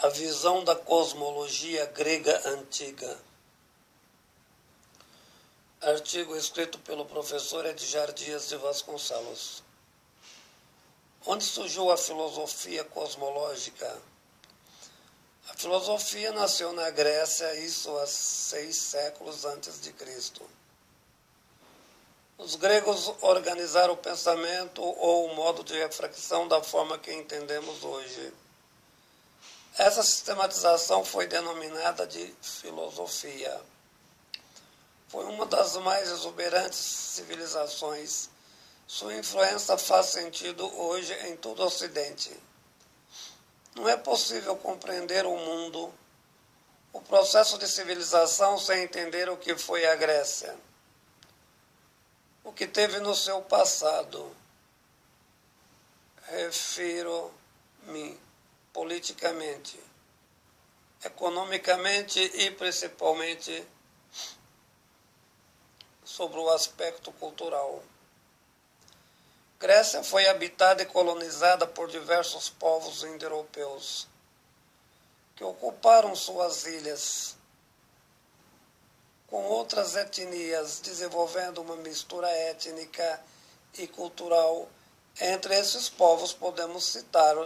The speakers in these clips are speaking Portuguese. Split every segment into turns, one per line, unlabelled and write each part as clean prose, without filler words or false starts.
A visão da cosmologia grega antiga. Artigo escrito pelo professor Edgar Dias de Vasconcelos. Onde surgiu a filosofia cosmológica? A filosofia nasceu na Grécia, isso há 6 séculos antes de Cristo. Os gregos organizaram o pensamento ou o modo de reflexão da forma que entendemos hoje. Essa sistematização foi denominada de filosofia. Foi uma das mais exuberantes civilizações. Sua influência faz sentido hoje em todo o Ocidente. Não é possível compreender o mundo, o processo de civilização, sem entender o que foi a Grécia, o que teve no seu passado. Refiro-me politicamente, economicamente e principalmente sobre o aspecto cultural. Grécia foi habitada e colonizada por diversos povos indo-europeus que ocuparam suas ilhas com outras etnias, desenvolvendo uma mistura étnica e cultural. Entre esses povos podemos citar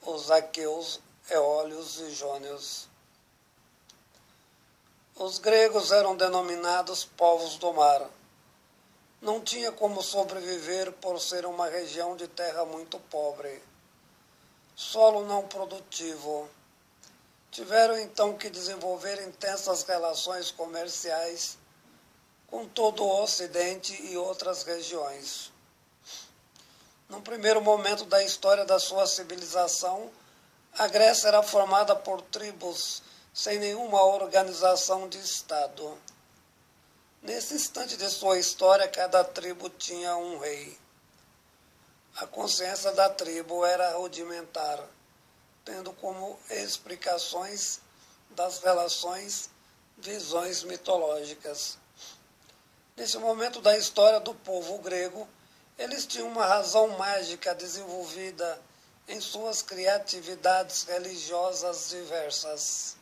os aqueus, eólios e jônios. Os gregos eram denominados povos do mar. Não tinha como sobreviver por ser uma região de terra muito pobre, solo não produtivo. Tiveram então que desenvolver intensas relações comerciais com todo o Ocidente e outras regiões. No primeiro momento da história da sua civilização, a Grécia era formada por tribos sem nenhuma organização de Estado. Nesse instante de sua história, cada tribo tinha um rei. A consciência da tribo era rudimentar, tendo como explicações das relações visões mitológicas. Nesse momento da história do povo grego, eles tinham uma razão mágica desenvolvida em suas criatividades religiosas diversas.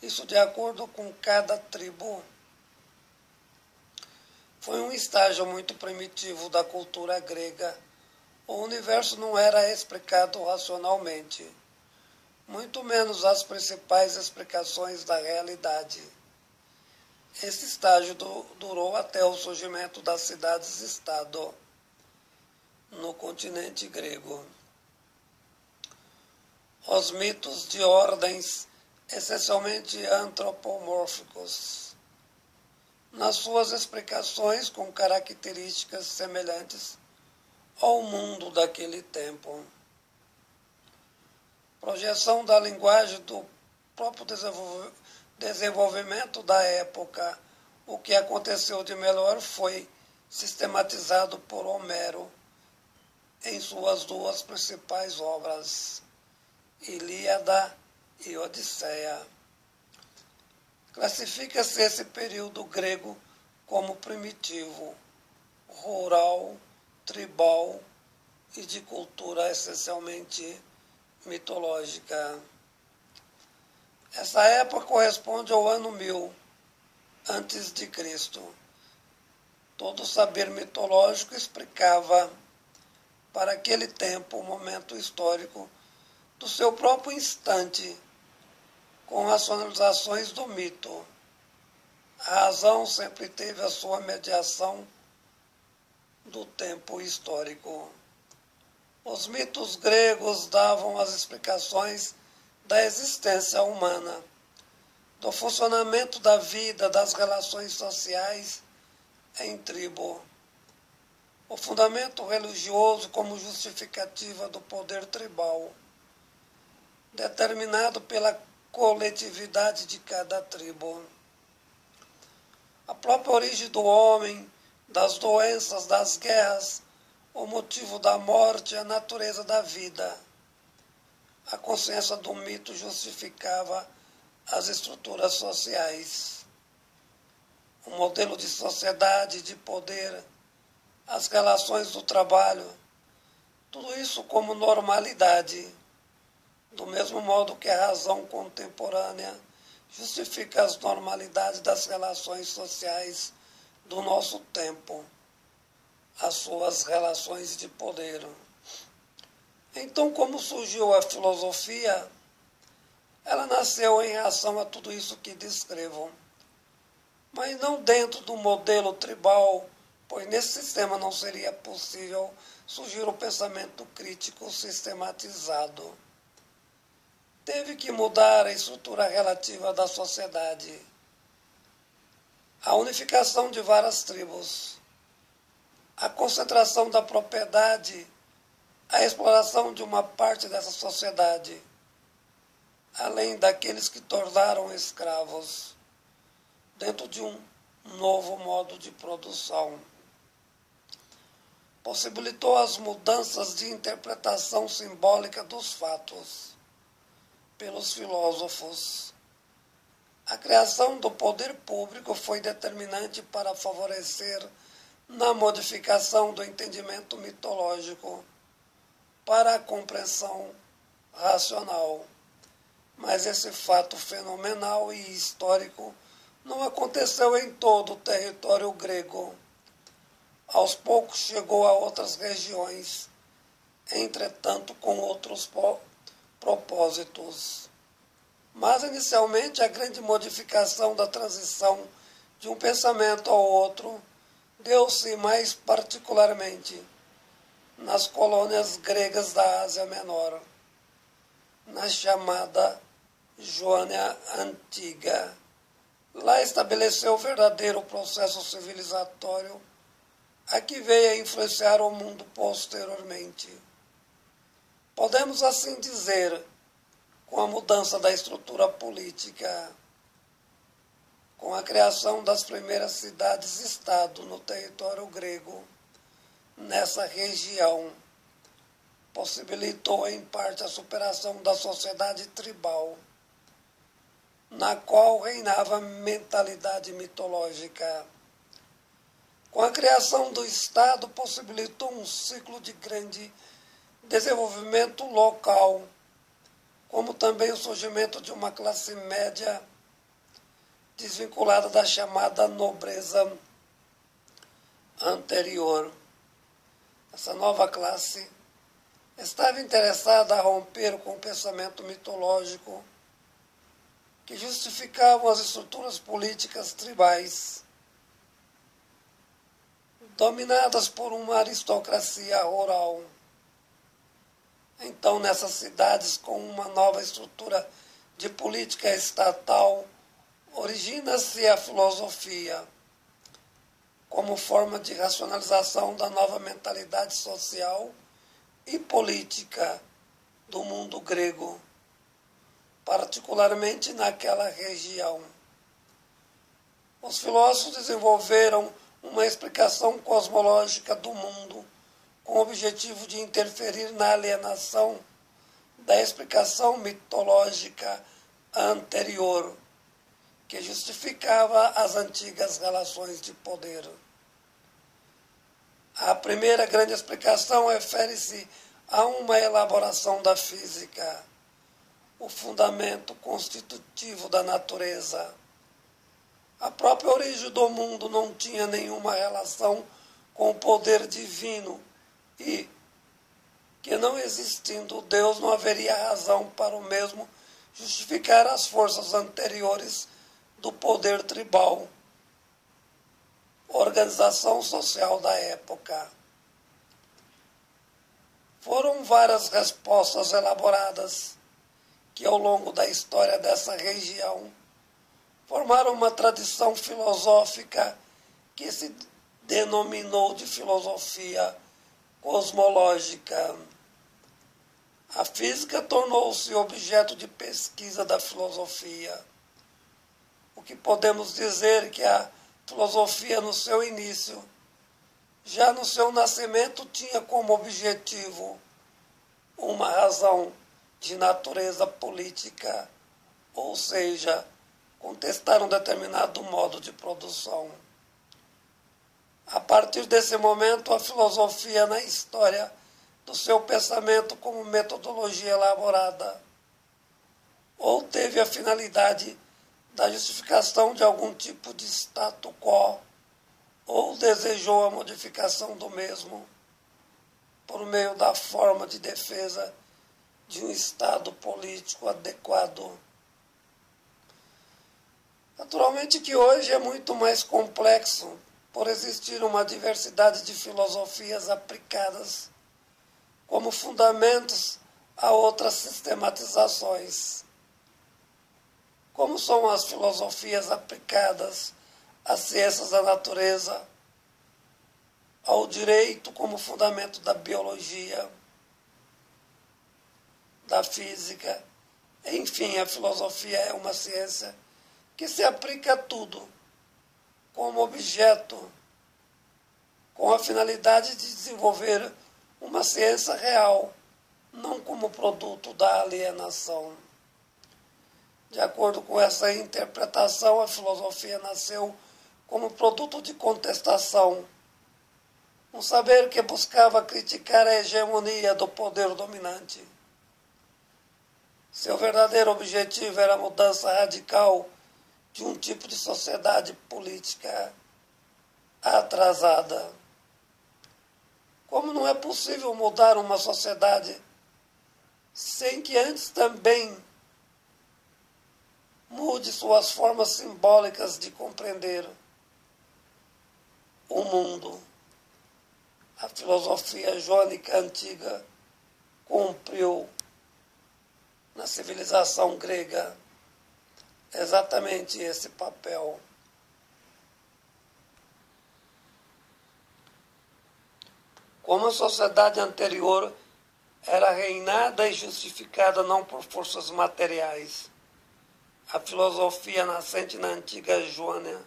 Isso de acordo com cada tribo. Foi um estágio muito primitivo da cultura grega. O universo não era explicado racionalmente, muito menos as principais explicações da realidade. Esse estágio durou até o surgimento das cidades-estado no continente grego. Os mitos de ordens essencialmente antropomórficos, nas suas explicações com características semelhantes ao mundo daquele tempo. Projeção da linguagem do próprio desenvolvimento da época. O que aconteceu de melhor foi sistematizado por Homero em suas 2 principais obras, Ilíada e Odisseia. Classifica-se esse período grego como primitivo, rural, tribal e de cultura essencialmente mitológica. Essa época corresponde ao ano 1000 antes de Cristo. Todo saber mitológico explicava para aquele tempo o momento histórico do seu próprio instante, com racionalizações do mito. A razão sempre teve a sua mediação do tempo histórico. Os mitos gregos davam as explicações da existência humana, do funcionamento da vida, das relações sociais em tribo. O fundamento religioso como justificativa do poder tribal, determinado pela coletividade de cada tribo. A própria origem do homem, das doenças, das guerras, o motivo da morte, a natureza da vida. A consciência do mito justificava as estruturas sociais, o modelo de sociedade, de poder, as relações do trabalho, tudo isso como normalidade, do mesmo modo que a razão contemporânea justifica as normalidades das relações sociais do nosso tempo, as suas relações de poder. Então, como surgiu a filosofia? Ela nasceu em reação a tudo isso que descrevo, mas não dentro do modelo tribal, pois nesse sistema não seria possível surgir o pensamento crítico sistematizado. Teve que mudar a estrutura relativa da sociedade. A unificação de várias tribos, a concentração da propriedade, a exploração de uma parte dessa sociedade, além daqueles que tornaram escravos, dentro de um novo modo de produção. Possibilitou as mudanças de interpretação simbólica dos fatos pelos filósofos. A criação do poder público foi determinante para favorecer na modificação do entendimento mitológico para a compreensão racional. Mas esse fato fenomenal e histórico não aconteceu em todo o território grego. Aos poucos chegou a outras regiões, entretanto com outros propósitos. Mas inicialmente a grande modificação da transição de um pensamento ao outro deu-se mais particularmente nas colônias gregas da Ásia Menor, na chamada Joânia Antiga. Lá estabeleceu o verdadeiro processo civilizatório a que veio a influenciar o mundo posteriormente. Podemos assim dizer, com a mudança da estrutura política, com a criação das primeiras cidades-estado no território grego, nessa região, possibilitou em parte a superação da sociedade tribal, na qual reinava a mentalidade mitológica. Com a criação do Estado, possibilitou um ciclo de grande desenvolvimento local, como também o surgimento de uma classe média desvinculada da chamada nobreza anterior. Essa nova classe estava interessada a romper com o pensamento mitológico que justificavam as estruturas políticas tribais, dominadas por uma aristocracia rural. Então, nessas cidades com uma nova estrutura de política estatal, origina-se a filosofia como forma de racionalização da nova mentalidade social e política do mundo grego, particularmente naquela região. Os filósofos desenvolveram uma explicação cosmológica do mundo com o objetivo de interferir na alienação da explicação mitológica anterior, que justificava as antigas relações de poder. A primeira grande explicação refere-se a uma elaboração da física, o fundamento constitutivo da natureza. A própria origem do mundo não tinha nenhuma relação com o poder divino e, que não existindo Deus, não haveria razão para o mesmo justificar as forças anteriores do poder tribal, organização social da época. Foram várias respostas elaboradas que, ao longo da história dessa região, formaram uma tradição filosófica que se denominou de filosofia cosmológica. A física tornou-se objeto de pesquisa da filosofia. O que podemos dizer que a filosofia, no seu início, já no seu nascimento, tinha como objetivo uma razão de natureza política, ou seja, contestar um determinado modo de produção. A partir desse momento, a filosofia, na história do seu pensamento como metodologia elaborada, ou teve a finalidade da justificação de algum tipo de status quo, ou desejou a modificação do mesmo por meio da forma de defesa de um Estado político adequado. Naturalmente que hoje é muito mais complexo, por existir uma diversidade de filosofias aplicadas como fundamentos a outras sistematizações. Como são as filosofias aplicadas às ciências da natureza, ao direito como fundamento da biologia, da física, enfim, a filosofia é uma ciência que se aplica a tudo, como objeto, com a finalidade de desenvolver uma ciência real, não como produto da alienação. De acordo com essa interpretação, a filosofia nasceu como produto de contestação, um saber que buscava criticar a hegemonia do poder dominante. Seu verdadeiro objetivo era a mudança radical de um tipo de sociedade política atrasada. Como não é possível mudar uma sociedade sem que antes também mude suas formas simbólicas de compreender o mundo? A filosofia jônica antiga cumpriu na civilização grega exatamente esse papel. Como a sociedade anterior era reinada e justificada não por forças materiais, a filosofia nascente na antiga Jônia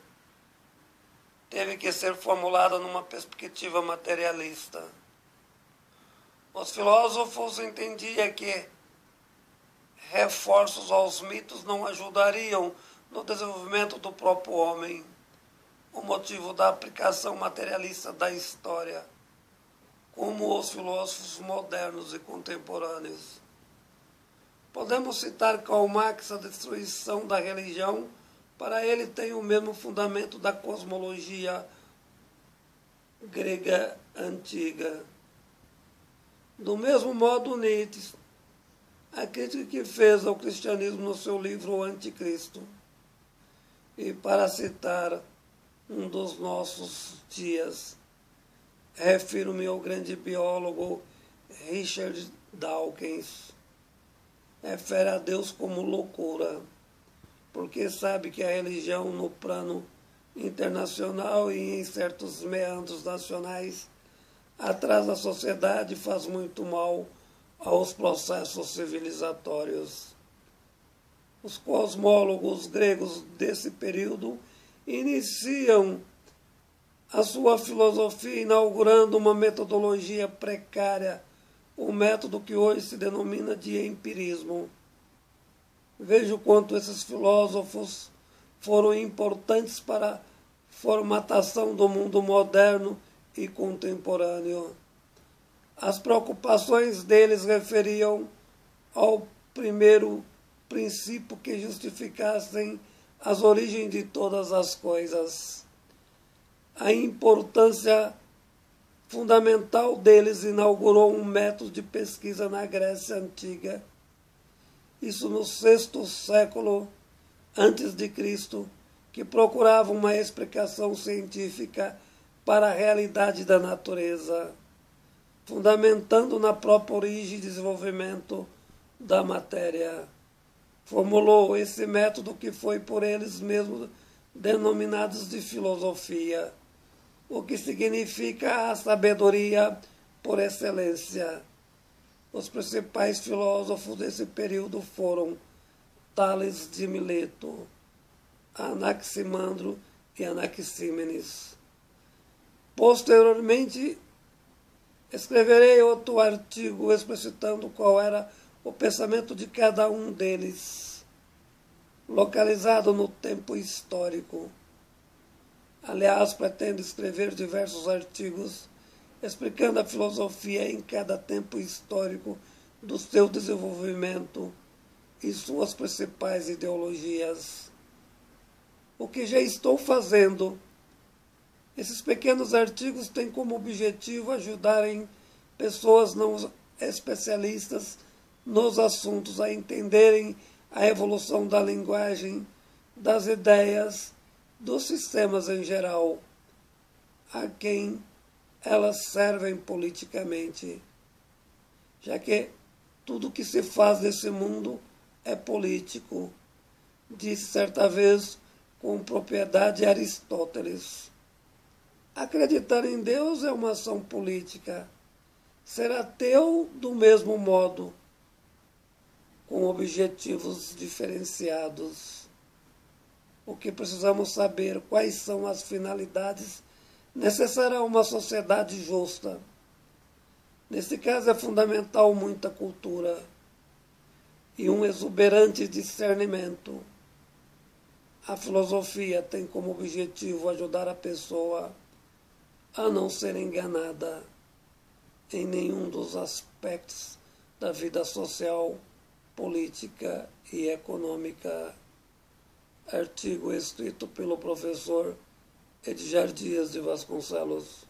teve que ser formulada numa perspectiva materialista. Os filósofos entendiam que reforços aos mitos não ajudariam no desenvolvimento do próprio homem, o motivo da aplicação materialista da história, como os filósofos modernos e contemporâneos. Podemos citar Karl Marx, a destruição da religião, para ele tem o mesmo fundamento da cosmologia grega antiga. Do mesmo modo, Nietzsche, a crítica que fez ao cristianismo no seu livro O Anticristo. E para citar um dos nossos dias, refiro-me ao grande biólogo Richard Dawkins. Refere a Deus como loucura, porque sabe que a religião no plano internacional e em certos meandros nacionais atrasa a sociedade e faz muito mal aos processos civilizatórios. Os cosmólogos gregos desse período iniciam a sua filosofia inaugurando uma metodologia precária, o método que hoje se denomina de empirismo. Veja o quanto esses filósofos foram importantes para a formatação do mundo moderno e contemporâneo. As preocupações deles referiam ao primeiro princípio que justificassem as origens de todas as coisas. A importância fundamental deles inaugurou um método de pesquisa na Grécia Antiga, isso no sexto século antes de Cristo, que procurava uma explicação científica para a realidade da natureza, fundamentando na própria origem e desenvolvimento da matéria. Formulou esse método que foi por eles mesmos denominados de filosofia, o que significa a sabedoria por excelência. Os principais filósofos desse período foram Tales de Mileto, Anaximandro e Anaxímenes. Posteriormente, escreverei outro artigo explicitando qual era o pensamento de cada um deles, localizado no tempo histórico. Aliás, pretendo escrever diversos artigos explicando a filosofia em cada tempo histórico do seu desenvolvimento e suas principais ideologias. O que já estou fazendo? Esses pequenos artigos têm como objetivo ajudarem pessoas não especialistas nos assuntos a entenderem a evolução da linguagem, das ideias, dos sistemas em geral, a quem elas servem politicamente, já que tudo que se faz nesse mundo é político, disse certa vez com propriedade Aristóteles. Acreditar em Deus é uma ação política. Ser ateu, do mesmo modo, com objetivos diferenciados. O que precisamos saber quais são as finalidades necessárias a uma sociedade justa. Nesse caso é fundamental muita cultura e um exuberante discernimento. A filosofia tem como objetivo ajudar a pessoa a não ser enganada em nenhum dos aspectos da vida social, política e econômica. Artigo escrito pelo professor Edgar Dias de Vasconcelos.